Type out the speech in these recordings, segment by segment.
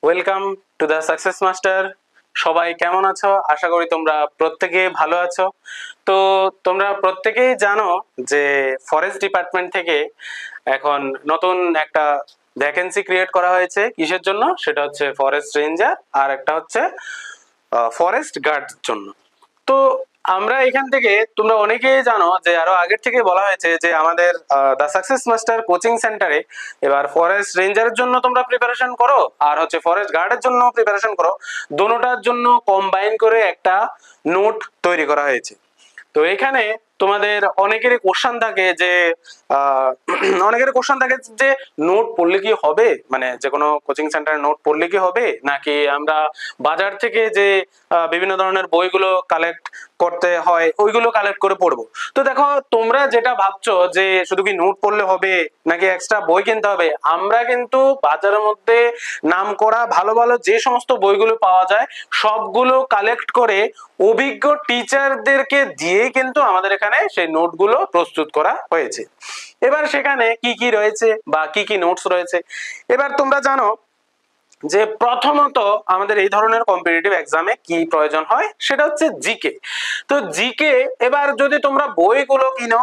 Welcome to the success master. সবাই কেমন আছো? আশা করি তোমরা প্রত্যেকে ভালো আছো। তো তোমরা প্রত্যেকেই জানো যে ফরেস্ট ডিপার্টমেন্ট থেকে এখন নতুন একটা ভ্যাকেন্সি ক্রিয়েট করা হয়েছে। কিসের জন্য? সেটা হচ্ছে ফরেস্ট রেঞ্জার, আর একটা হচ্ছে ফরেস্ট গার্ড জন্য। তো আমরা এখান থেকে তোমরা অনেকেই জানো যে আরো আগের থেকে বলা হয়েছে যে আমাদের দা সাকসেস মাস্টার কোচিং সেন্টারে এবার ফরেস্ট রেঞ্জারের জন্য তোমরা প্রিপারেশন করো, আর হচ্ছে ফরেস্ট গার্ডের জন্য প্রিপারেশন করো। দোনোটার জন্য কম্বাইন করে একটা নোট তৈরি করা হয়েছে। তো এখানে তোমাদের অনেকেরই কোশ্চেন থাকে যে আহ, অনেকের কোশ্চেন থাকে যে নোট পড়লে কি হবে, মানে যে কোনো কোচিং সেন্টারে নোট পড়লে কি হবে, নাকি আমরা বাজার থেকে যে বিভিন্ন ধরনের বইগুলো কালেক্ট করতে হয় ওইগুলো কালেক্ট করে পড়বো। তো দেখো, তোমরা যেটা ভাবছো যে শুধু কি নোট পড়লে হবে নাকি এক্সট্রা বই কিনতে হবে, আমরা কিন্তু বাজারের মধ্যে নাম করা ভালো ভালো যে সমস্ত বইগুলো পাওয়া যায় সবগুলো কালেক্ট করে অভিজ্ঞ টিচারদেরকে দিয়ে কিন্তু আমাদের এখানে সেই নোটগুলো প্রস্তুত করা হয়েছে। এবার সেখানে কি কি রয়েছে বা কি কি নোটস রয়েছে, এবার তোমরা জানো যে প্রথমত আমাদের এই ধরনের কম্পিটিটিভ এক্সামে কি প্রয়োজন হয়, সেটা হচ্ছে জিকে। তো জিকে এবার যদি তোমরা বইগুলো কিনো,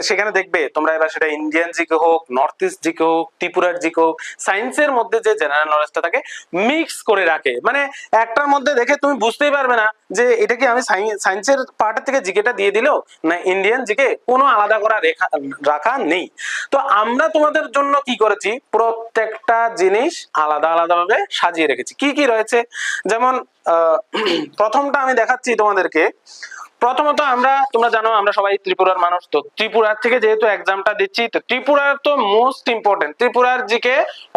সেখানে দেখবে তোমরা এবার সেটা ইন্ডিয়ান জিকে হোক, নর্থ ইস্ট জিকে হোক, ত্রিপুরার জিকে হোক, সায়েন্সের মধ্যে যে জেনারেল নলেজটা থাকে মিক্স করে রাখে। মানে একটার মধ্যে দেখে তুমি বুঝতেই পারবে না যে এটা কি আমি সায়েন্সের পার্টের থেকে জিকেটা দিয়ে দিলো না ইন্ডিয়ান জিকে, কোনো আলাদা করা রাখা নেই। তো আমরা তোমাদের জন্য কি করেছি, প্রত্যেকটা জিনিস আলাদা আলাদা ভাবে সাজিয়ে রেখেছি। কি কি রয়েছে, যেমন প্রথমটা আমি দেখাচ্ছি তোমাদেরকে। প্রথমত তোমরা জানো আমরা সবাই ত্রিপুরার মানুষ, তো ত্রিপুরার থেকে যেহেতু এক্সামটা দিচ্ছি, তো ত্রিপুরার তো মোস্ট ইম্পর্টেন্ট, ত্রিপুরার জিকে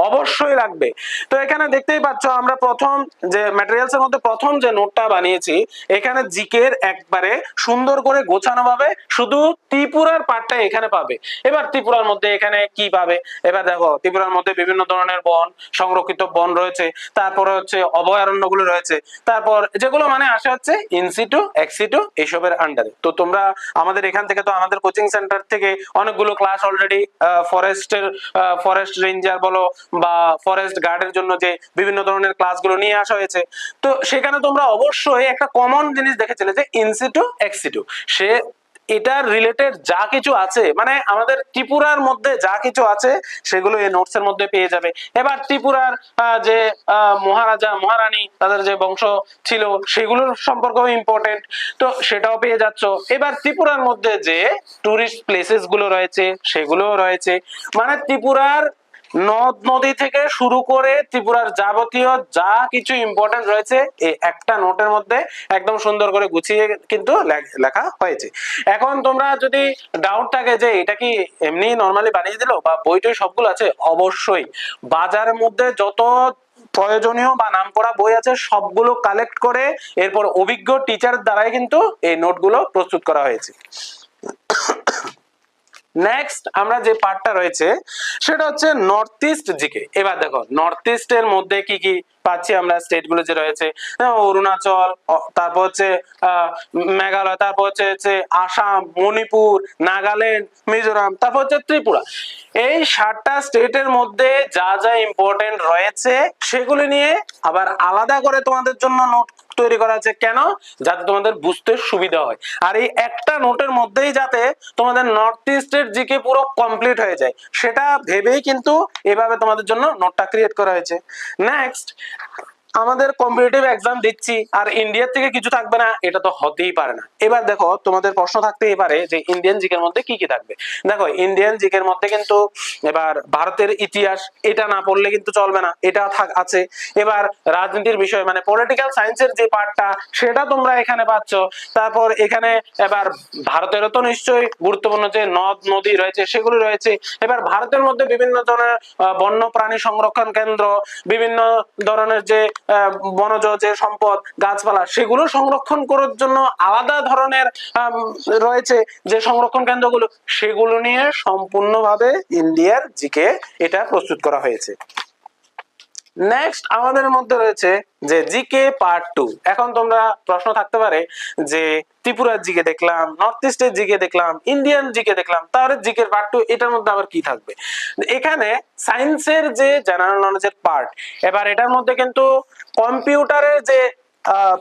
অবশ্যই লাগবে। তো এখানে দেখতেই পাচ্ছ আমরা প্রথম যে ম্যাটেরিয়ালস এর মধ্যে প্রথম যে নোটটা বানিয়েছি, এখানে জিকের একবারে সুন্দর করে গোছানো ভাবে শুধু ত্রিপুরার পার্টটা এখানে পাবে। এবার ত্রিপুরার মধ্যে এখানে কি পাবে, এবার দেখো ত্রিপুরার মধ্যে বিভিন্ন ধরনের বন, সংরক্ষিত বন রয়েছে, তারপরে হচ্ছে অভয়ারণ্যগুলো রয়েছে, তারপর যেগুলো মানে আসে হচ্ছে ইনসিটু এক্সিটু এইসবের আন্ডারে। তো তোমরা আমাদের এখান থেকে, তো আমাদের কোচিং সেন্টার থেকে অনেকগুলো ক্লাস অলরেডি ফরেস্ট রেঞ্জার বলো বা ফরেস্ট গার্ডের জন্য যে বিভিন্ন ধরনের ক্লাসগুলো নিয়ে আসা হয়েছে। তো সেখানে তোমরা অবশ্যই একটা কমন জিনিস দেখেছিলে যে ইনসিটু এক্সিটু, সে এটার রিলেটেড যা কিছু আছে, মানে আমাদের ত্রিপুরার মধ্যে যা কিছু আছে সেগুলো এই নোটস এর মধ্যে পেয়ে যাবে। এবার ত্রিপুরার যে মহারাজা মহারানী তাদের যে বংশ ছিল সেগুলোর সম্পর্কেও ইম্পর্টেন্ট, তো সেটাও পেয়ে যাচ্ছ। এবার ত্রিপুরার মধ্যে যে টুরিস্ট প্লেসেস গুলো রয়েছে সেগুলোও রয়েছে, মানে ত্রিপুরার নদ নদী থেকে শুরু করে ত্রিপুরার যাবতীয় যা কিছু ইম্পর্টেন্ট রয়েছে এই একটা নোটের মধ্যে একদম সুন্দর করে গুছিয়ে কিন্তু লেখা হয়েছে। এখন তোমরা যদি ডাউট থাকে যে এটা কি এমনি নরমালি বানিয়ে দিল বা বইটই সবগুলো আছে, অবশ্যই বাজারের মধ্যে যত প্রয়োজনীয় বা নামকরা বই আছে সবগুলো কালেক্ট করে এরপর অভিজ্ঞ টিচার দ্বারাই কিন্তু এই নোটগুলো প্রস্তুত করা হয়েছে। নেক্সট আমরা যে পার্টটা রয়েছে সেটা হচ্ছে নর্থ ইস্ট জিকে। এবার দেখো নর্থ ইস্ট এর মধ্যে কি কি পাচ্ছি আমরা, স্টেট গুলো যে রয়েছে অরুণাচল, তারপর হচ্ছে মেঘালয়, তারপর হচ্ছে আসাম, মণিপুর, নাগাল্যান্ড, মিজোরাম, তারপর হচ্ছে ত্রিপুরা। এই 7টা স্টেটের মধ্যে যা যা ইম্পর্টেন্ট রয়েছে সেগুলি নিয়ে আবার আলাদা করে তোমাদের জন্য নোট তৈরি করা আছে। কেন? যাতে তোমাদের বুঝতে সুবিধা হয়, আর এই একটা নোটের মধ্যেই যাতে তোমাদের নর্থ ইস্টের জিকে পুরো কমপ্লিট হয়ে যায় সেটা ভেবেই কিন্তু এভাবে তোমাদের জন্য নোটটা ক্রিয়েট করা হয়েছে। নেক্সট, আমাদের কম্পিটিটিভ এক্সাম দিচ্ছি আর ইন্ডিয়া থেকে কিছু থাকবে না, এটা তো হতেই পারে না। এবার দেখো তোমাদের প্রশ্ন থাকতেই পারে যে ইন্ডিয়ান জিকের মধ্যে কি কি থাকবে। দেখো ইন্ডিয়ান জিকের মধ্যে কিন্তু এবার ভারতের ইতিহাস, এটা না পড়লে কিন্তু চলবে না, এটা আছে। এবার রাজনীতির বিষয় মানে পলিটিক্যাল সায়েন্সের যে পার্টটা সেটা তোমরা এখানে পাচ্ছ। তারপর এখানে এবার ভারতেরও তো নিশ্চয়ই গুরুত্বপূর্ণ যে নদ নদী রয়েছে সেগুলো রয়েছে। এবার ভারতের মধ্যে বিভিন্ন ধরনের বন্য প্রাণী সংরক্ষণ কেন্দ্র, বিভিন্ন ধরনের যে বনজ যে সম্পদ গাছপালা সেগুলো সংরক্ষণ করার জন্য আলাদা ধরনের রয়েছে যে সংরক্ষণ কেন্দ্রগুলো, সেগুলো নিয়ে সম্পূর্ণভাবে ইন্ডিয়ার জিকে এটা প্রস্তুত করা হয়েছে। নেক্সট আমাদের মধ্যে রয়েছে যে জিকে পার্ট 2। এখন তোমরা প্রশ্ন থাকতে পারে যে ত্রিপুরার জিকে দেখলাম, নর্থ ইস্টের জিকে দেখলাম, ইন্ডিয়ান জিকে দেখলাম, তাহলে জিকে পার্ট 2 এটার মধ্যে আবার কি থাকবে? এখানে সায়েন্সের যে জেনারেল নলেজের পার্ট, এবার এটার মধ্যে কিন্তু কম্পিউটারের যে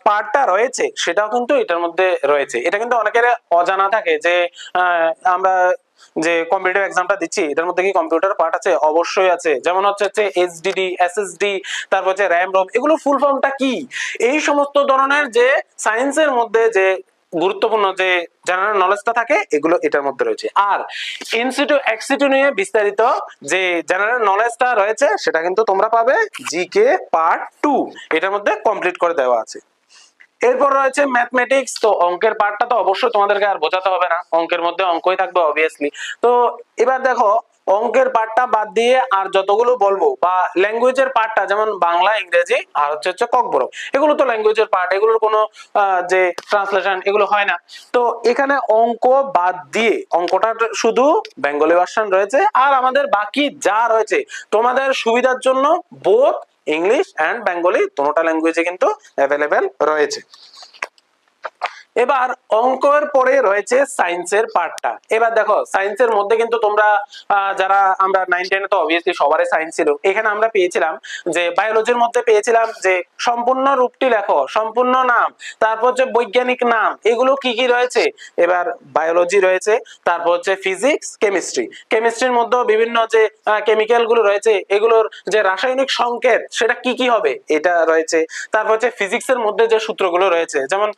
পার্টটা রয়েছে সেটাও কিন্তু এটার মধ্যে রয়েছে। এটা কিন্তু অনেকের অজানা থাকে যে আমরা যে কম্পিটিটিভ এক্সামটা দিচ্ছি এটার মধ্যে কি কম্পিউটার পার্ট আছে? অবশ্যই আছে। যেমন হচ্ছে এইচডিডি, এসএসডি, তারপর হচ্ছে র্যাম রম, এগুলো ফুল ফর্মটা কি? এই সমস্ত ধরনের যে সায়েন্সের মধ্যে যে গুরুত্বপূর্ণ যে জেনারেল নলেজটা থাকে এগুলো এটার মধ্যে রয়েছে। আর ইনসিটু এক্সিটু নিয়ে বিস্তারিত যে জেনারেল নলেজটা রয়েছে সেটা কিন্তু তোমরা পাবে জিকে পার্ট 2, এটার মধ্যে কমপ্লিট করে দেওয়া আছে। এরপর রয়েছে ম্যাথমেটিক্স। তো অঙ্কের পার্টটা তো অবশ্যই তোমাদেরকে আর বোঝাতে হবে না, অঙ্কের মধ্যে অঙ্কই থাকবে অবভিয়াসলি। তো এবার দেখো অঙ্কের পার্টটা বাদ দিয়ে আর যতগুলো বলবো বা ল্যাঙ্গুয়েজের পার্টটা, যেমন বাংলা, ইংরেজি আর হচ্ছে ককবরক, এগুলো তো ল্যাঙ্গুয়েজের পার্ট, এগুলোর কোনো যে ট্রান্সলেশন এগুলো হয় না। তো এখানে অঙ্ক বাদ দিয়ে অঙ্কটা শুধু বেঙ্গলি ভার্সন রয়েছে, আর আমাদের বাকি যা রয়েছে তোমাদের সুবিধার জন্য বোথ ইংলিশ এন্ড বেঙ্গলি দুটোটা ল্যাঙ্গুয়েজে কিন্তু অ্যাভেলেবেল রয়েছে। এবার অঙ্কের পরে রয়েছে সায়েন্সের পার্টটা। এবার দেখো সায়েন্সের মধ্যে কিন্তু তোমরা যারা আমরা 9 10 তো অবভিয়াসলি সবারই সায়েন্স ছিল, এখানে আমরা পেয়েছিলাম যে বায়োলজির মধ্যে পেয়েছিলাম যে সম্পূর্ণ রূপটি লেখো, সম্পূর্ণ নাম, তারপর যে বৈজ্ঞানিক নাম, এগুলো কি কি রয়েছে। এবার বায়োলজি রয়েছে, তারপর হচ্ছে ফিজিক্স, কেমিস্ট্রি, কেমিস্ট্রির মধ্যে বিভিন্ন যে কেমিক্যাল গুলো রয়েছে এগুলোর যে রাসায়নিক সংকেত সেটা কি কি হবে এটা রয়েছে। তারপর হচ্ছে ফিজিক্সের মধ্যে যে সূত্রগুলো রয়েছে, যেমন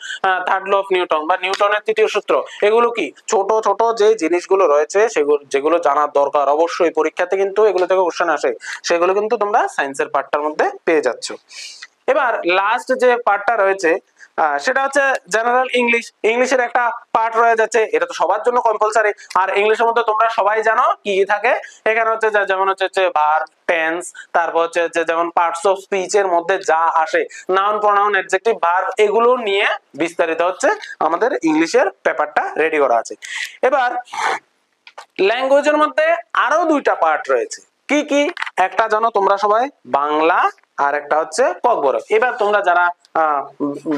থার্ড ল অফ নিউটন বা নিউটনের তৃতীয় সূত্র, এগুলো কি ছোট ছোট যে জিনিসগুলো রয়েছে সেগুলো যেগুলো জানার দরকার, অবশ্যই পরীক্ষাতে কিন্তু এগুলো থেকে কোশ্চেন আসে, সেগুলো কিন্তু তোমরা সায়েন্সের পার্টটার মধ্যে পেয়ে যাচ্ছ। এবার লাস্ট যে পার্টটা রয়েছে সেটা হচ্ছে জেনারেল ইংলিশ। ইংলিশের একটা পার্ট রয়ে যাচ্ছে, এটা তো সবার জন্য কম্পালসারি। আর ইংলিশের মধ্যে তোমরা সবাই জানো কি কি থাকে এখানে, হচ্ছে যেমন হচ্ছে ভার্ব, টেন্স, তারপর হচ্ছে যেমন পার্টস অফ স্পিচ এর মধ্যে যা আসে, নাউন, প্রোনাউন, অ্যাডজেক্টিভ, ভার্ব, এগুলো নিয়ে বিস্তারিত হচ্ছে আমাদের ইংলিশের পেপারটা রেডি করা আছে। এবার ল্যাঙ্গুয়েজের মধ্যে আরো দুইটা পার্ট রয়েছে। কি কি? একটা জানো তোমরা সবাই, বাংলা, আর একটা হচ্ছে ককবরক। এবার তোমরা যারা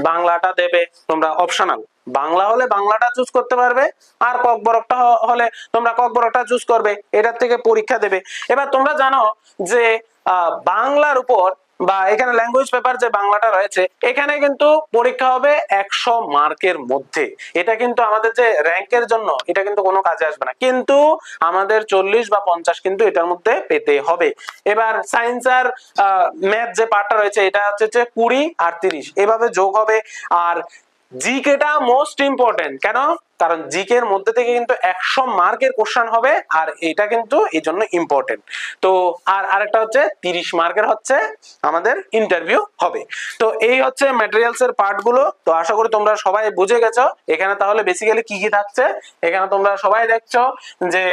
বাংলাটা দেবে তোমরা অপশনাল, বাংলা হলে বাংলাটা চুজ করতে পারবে, আর ককবরকটা হলে তোমরা ককবরকটা চুজ করবে, এটার থেকে পরীক্ষা দেবে। এবার তোমরা জানো যে বাংলার উপর বা এখানে ল্যাঙ্গুয়েজ পেপার যে বাংলাটা রয়েছে এখানে কিন্তু পরীক্ষা হবে 100 মার্কের মধ্যে। এটা কিন্তু আমাদের যে র্যাঙ্কের জন্য এটা কিন্তু কোনো কাজে আসবে না, কিন্তু আমাদের 40 বা 50 কিন্তু এটার মধ্যে পেতে হবে। এবার সায়েন্স আর ম্যাথ যে পার্টটা রয়েছে এটা হচ্ছে 20 আর 30 এভাবে যোগ হবে। আর জিকেটা মোস্ট ইম্পর্টেন্ট, কেন? কারণ জিকে এর মধ্যে থেকে কিন্তু 100 মার্কের কোশ্চেন হবে, আর এটা কিন্তু এই জন্য ইম্পর্টেন্ট। তো আর আরেকটা হচ্ছে 30 মার্কের হচ্ছে আমাদের ইন্টারভিউ হবে। তো এই হচ্ছে ম্যাটেরিয়ালস এর পার্ট গুলো। তো আশা করি তোমরা সবাই বুঝে গেছো এখানে তাহলে বেসিক্যালি কি কি থাকছে। এখানে তোমরা সবাই দেখছো যে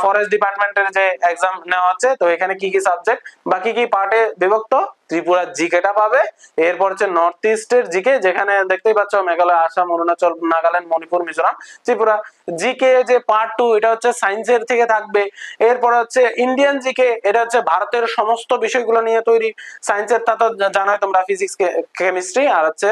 ফরেস্ট ডিপার্টমেন্টের যে এক্সাম নেওয়া হচ্ছে, তো এখানে কি কি সাবজেক্ট বা কি কি পার্টে বিভক্ত, ত্রিপুরার জিকেটা পাবে, এরপর হচ্ছে নর্থ ইস্টের জিকে, যেখানে দেখতেই পাচ্ছ মেঘালয়, আসাম, অরুণাচল, নাগাল্যান্ড, মণিপুর, মিজোরাম, ত্রিপুরা। জিকে যে পার্ট 2 এটা হচ্ছে সায়েন্সের থেকে থাকবে। এরপর হচ্ছে ইন্ডিয়ান জিকে, এটা হচ্ছে ভারতের সমস্ত বিষয়গুলো নিয়ে তৈরি। সায়েন্সের তা তো জানোই তোমরা, ফিজিক্স, কেমিস্ট্রি আর হচ্ছে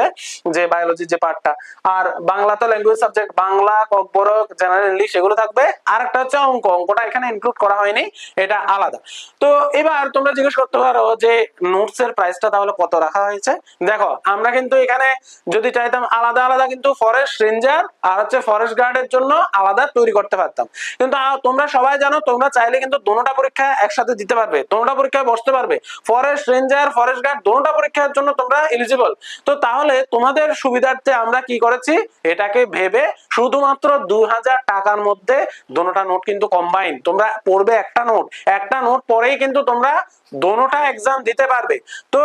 যে বায়োলজি যে পার্টটা। আর বাংলা তো language subject, Bangla, Kokborok, general English এগুলো থাকবে। আর একটা হচ্ছে অঙ্ক, অঙ্কটা এখানে ইনক্লুড করা হয়নি, এটা আলাদা। তো এবার তোমরা জিজ্ঞেস করতে পারো যে নোটস এর প্রাইসটা তাহলে কত রাখা হয়েছে। দেখো আমরা কিন্তু এখানে যদি চাইতাম আলাদা আলাদা কিন্তু ফরেস্ট রেঞ্জার আর হচ্ছে ফরেস্ট গার্ডের জন্য আলাদা তৈরি করতে পারতাম, কিন্তু তোমরা সবাই জানো তোমরা চাইলে কিন্তু দুটোটা পরীক্ষা একসাথে দিতে পারবে, দুটোটা পরীক্ষায় বসতে পারবে। ফরেস্ট রেঞ্জার, ফরেস্ট গার্ড দুটোটা পরীক্ষার জন্য তোমরা এলিজিবল। তো তাহলে তোমাদের সুবিধার্থে আমরা কি করেছি, এটাকে ভেবে শুধুমাত্র 2000 টাকার মধ্যে দুটোটা নোট কিন্তু কম্বাইন, তোমরা পড়বে একটা নোট, একটা নোট পরেই কিন্তু তোমরা দোনোটা এক্সাম দিতে পারবে। তো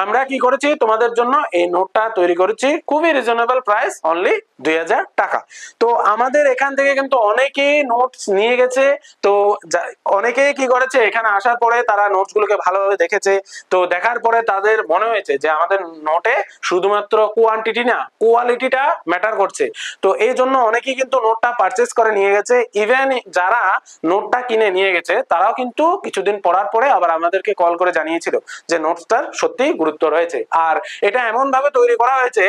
আমরা কি করেছি তোমাদের জন্য এই নোটটা তৈরি করেছি, খুবই রিজনেবল প্রাইস, অনলি 2000 টাকা। তো আমাদের এখান থেকে কিন্তু অনেকেই নোটস নিয়ে গেছে। তো অনেকেই কি করেছে, এখানে আসার পরে তারা নোটস গুলোকে ভালোভাবে দেখেছে। তো দেখার পরে তাদের মনে হয়েছে যে আমাদের নোটে শুধুমাত্র কোয়ান্টিটি না কোয়ালিটিটা ম্যাটার করছে। তো এই জন্য জন্য অনেকেই কিন্তু নোটটা পারচেজ করে নিয়ে গেছে। ইভেন যারা নোটটা কিনে নিয়ে গেছে তারাও কিন্তু কিছুদিন পড়ার পরে আবার আমাদেরকে কল করে জানিয়েছিল যে নোটসটার সত্যি গুরুত্ব রয়েছে। আর এটা এমন ভাবে তৈরি করা হয়েছে,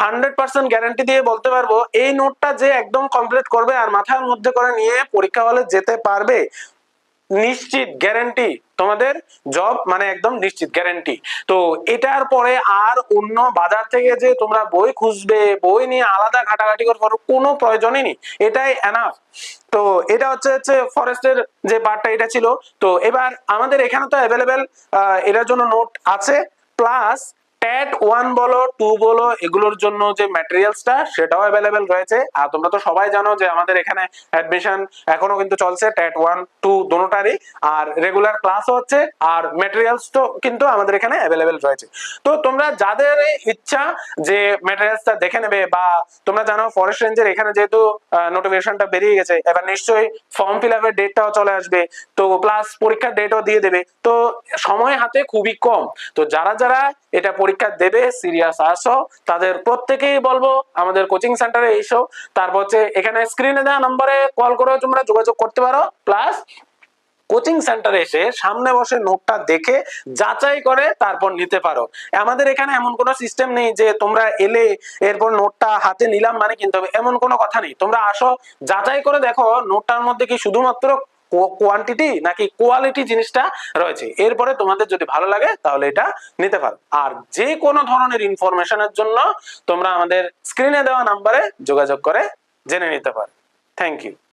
100% গ্যারান্টি দিয়ে বলতে পারবো এই নোটটা যে একদম কমপ্লিট করবে আর মাথার মধ্যে করে নিয়ে পরীক্ষা হলে যেতে পারবে, নিশ্চিত গ্যারান্টি তোমাদের জব মানে একদম নিশ্চিত গ্যারান্টি। তো এটার পরে আর অন্য বাজার থেকে যে তোমরা বই খুঁজবে, বই নিয়ে আলাদা ঘাটাঘাটি করবে কোনো প্রয়োজনই নেই, এটাই এনাফ। তো এটা হচ্ছে ফরেস্টের যে পার্টটা এটা ছিল। তো এবার আমাদের এখানে তো অ্যাভেলেবেল এটার জন্য নোট আছে, প্লাস ট্যাট 1 বলো 2 বলো এগুলোর জন্য যে ম্যাটেরিয়ালসটা সেটাও অ্যাভেলেবেল রয়েছে। আর তোমরা তো সবাই জানো যে আমাদের এখানে অ্যাডমিশন এখনো কিন্তু চলছে ট্যাট 1 2 দোনোটারই, আর রেগুলার ক্লাসও হচ্ছে, আর ম্যাটেরিয়ালস তো কিন্তু আমাদের এখানে অ্যাভেলেবেল রয়েছে। তো তোমরা যাদের ইচ্ছা যে ম্যাটেরিয়ালসটা দেখে নেবে, বা তোমরা জানো ফরেস্ট রেঞ্জের এখানে যেহেতু নোটিফিকেশনটা বেরিয়ে গেছে, এবার নিশ্চয়ই ফর্ম ফিল আপের ডেটটাও চলে আসবে, তো প্লাস পরীক্ষার ডেটও দিয়ে দেবে, তো সময় হাতে খুবই কম। তো যারা যারা এটা পরীক্ষা দেবে সিরিয়াস আসো, তাদের প্রত্যেকেই বলবো আমাদের কোচিং সেন্টারে এসো। তারপর হচ্ছে এখানে স্ক্রিনে দেওয়া নম্বরে কল করে তোমরা যোগাযোগ করতে পারো, প্লাস কোচিং সেন্টারে এসে সামনে বসে নোটটা দেখে যাচাই করে তারপর নিতে পারো। আমাদের এখানে এমন কোনো সিস্টেম নেই যে তোমরা এলে এরপর নোটটা হাতে নিলাম মানে কিনতে হবে, এমন কোনো কথা নেই। তোমরা আসো, যাচাই করে দেখো নোটটার মধ্যে কি শুধুমাত্র কোয়ান্টিটি নাকি কোয়ালিটি জিনিসটা রয়েছে, এরপরে তোমাদের যদি ভালো লাগে তাহলে এটা নিতে পারো। আর যে কোনো ধরনের ইনফরমেশনের জন্য তোমরা আমাদের স্ক্রিনে দেওয়া নাম্বারে যোগাযোগ করে জেনে নিতে পারো। Thank you.